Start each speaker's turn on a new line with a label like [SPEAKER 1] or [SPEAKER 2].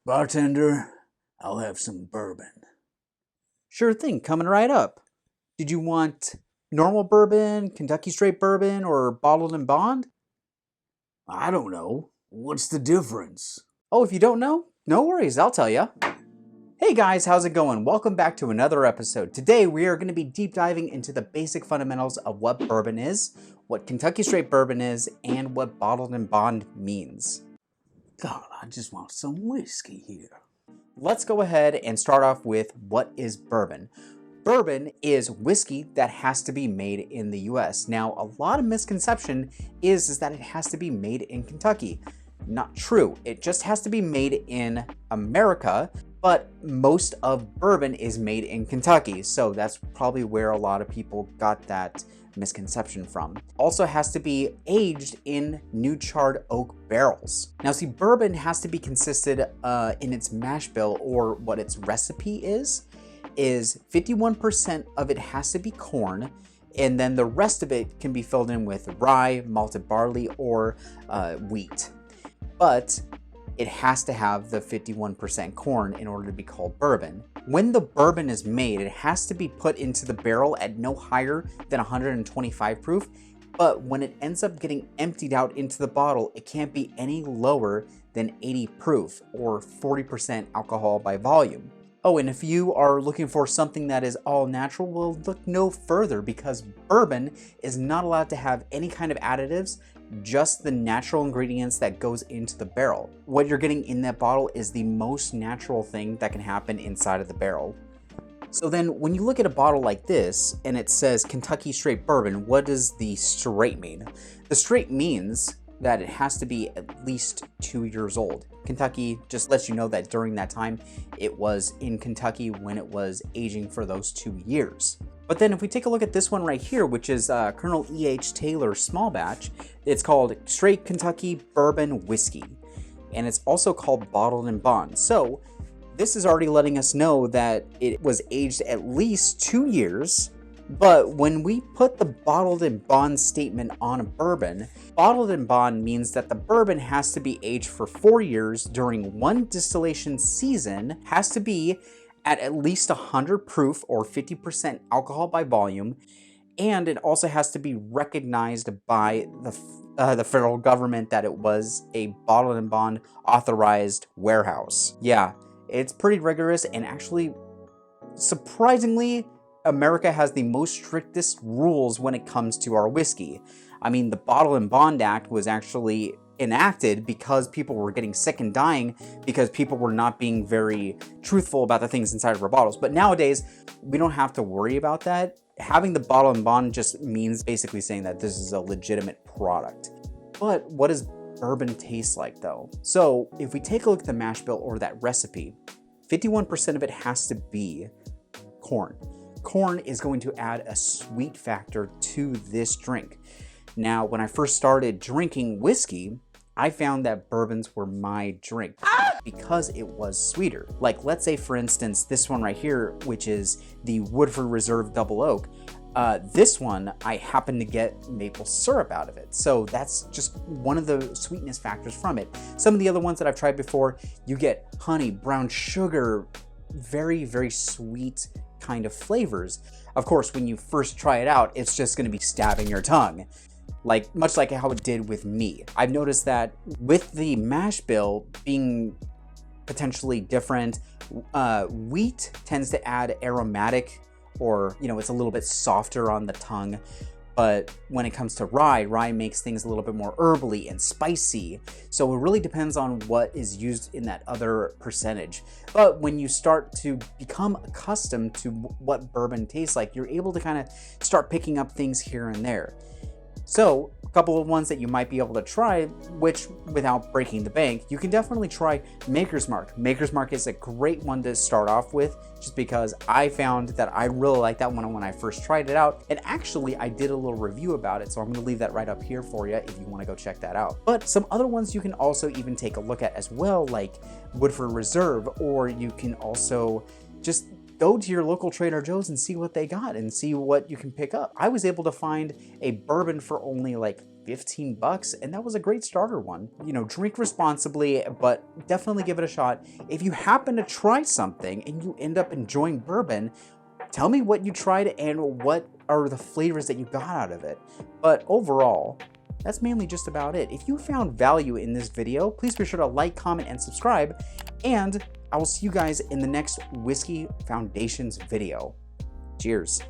[SPEAKER 1] Bartender, I'll have some bourbon.
[SPEAKER 2] Sure thing, coming right up. Did you want normal bourbon, Kentucky straight bourbon, or bottled and bond?
[SPEAKER 1] I don't know. What's the difference?
[SPEAKER 2] Oh, if you don't know, no worries, I'll tell ya. Hey guys, how's it going? Welcome back to another episode. Today we are going to be deep diving into the basic fundamentals of what bourbon is, what Kentucky straight bourbon is, and what bottled and bond means.
[SPEAKER 1] God, I just want some whiskey here.
[SPEAKER 2] Let's go ahead and start off with what is bourbon. Bourbon is whiskey that has to be made in the US. Now, a lot of misconception is that it has to be made in Kentucky. Not true. It just has to be made in America, but most of bourbon is made in Kentucky. So that's probably where a lot of people got that misconception from. Also has to be aged in new charred oak barrels. Now see, bourbon has to be consisted in its mash bill, or what its recipe is 51% of it has to be corn, and then the rest of it can be filled in with rye, malted barley, or wheat. But it has to have the 51% corn in order to be called bourbon. When the bourbon is made, it has to be put into the barrel at no higher than 125 proof, but when it ends up getting emptied out into the bottle, it can't be any lower than 80 proof, or 40% alcohol by volume. Oh, and if you are looking for something that is all natural, well, look no further, because bourbon is not allowed to have any kind of additives, just the natural ingredients that goes into the barrel. What you're getting in that bottle is the most natural thing that can happen inside of the barrel. So then when you look at a bottle like this and it says Kentucky straight bourbon, what does the straight mean? The straight means that it has to be at least 2 years old. Kentucky just lets you know that during that time it was in Kentucky when it was aging for those 2 years. But then if we take a look at this one right here, which is Colonel E.H. Taylor small batch, it's called Straight Kentucky Bourbon Whiskey. And it's also called Bottled and Bond. So this is already letting us know that it was aged at least 2 years. But when we put the bottled and bond statement on a bourbon, bottled and bond means that the bourbon has to be aged for 4 years during one distillation season, has to be at least 100 proof or 50% alcohol by volume, and it also has to be recognized by the federal government that it was a bottled and bond authorized warehouse. Yeah, it's pretty rigorous, and actually, surprisingly, America has the most strictest rules when it comes to our whiskey. I mean, the Bottle and Bond Act was actually enacted because people were getting sick and dying because people were not being very truthful about the things inside of our bottles. But nowadays, we don't have to worry about that. Having the Bottle and Bond just means basically saying that this is a legitimate product. But what does bourbon taste like though? So if we take a look at the mash bill or that recipe, 51% of it has to be corn. Corn is going to add a sweet factor to this drink. Now, when I first started drinking whiskey, I found that bourbons were my drink because it was sweeter. Like, let's say for instance, this one right here, which is the Woodford Reserve Double Oak. This one, I happen to get maple syrup out of it. So that's just one of the sweetness factors from it. Some of the other ones that I've tried before, you get honey, brown sugar, very, very sweet kind of flavors. Of course, when you first try it out, it's just gonna be stabbing your tongue. Much like how it did with me. I've noticed that with the mash bill being potentially different, wheat tends to add aromatic, or it's a little bit softer on the tongue. But when it comes to rye makes things a little bit more herbally and spicy. So it really depends on what is used in that other percentage. But when you start to become accustomed to what bourbon tastes like, you're able to kind of start picking up things here and there. So a couple of ones that you might be able to try, which without breaking the bank, you can definitely try Maker's Mark. Maker's Mark is a great one to start off with, just because I found that I really liked that one when I first tried it out. And actually, I did a little review about it, so I'm going to leave that right up here for you if you want to go check that out. But some other ones you can also even take a look at as well, like Woodford Reserve, or you can also just go to your local Trader Joe's and see what they got and see what you can pick up. I was able to find a bourbon for only like 15 bucks, and that was a great starter one. You know, drink responsibly, but definitely give it a shot. If you happen to try something and you end up enjoying bourbon, tell me what you tried and what are the flavors that you got out of it. But overall, that's mainly just about it. If you found value in this video, please be sure to like, comment, and subscribe, and I will see you guys in the next Whiskey Foundations video. Cheers.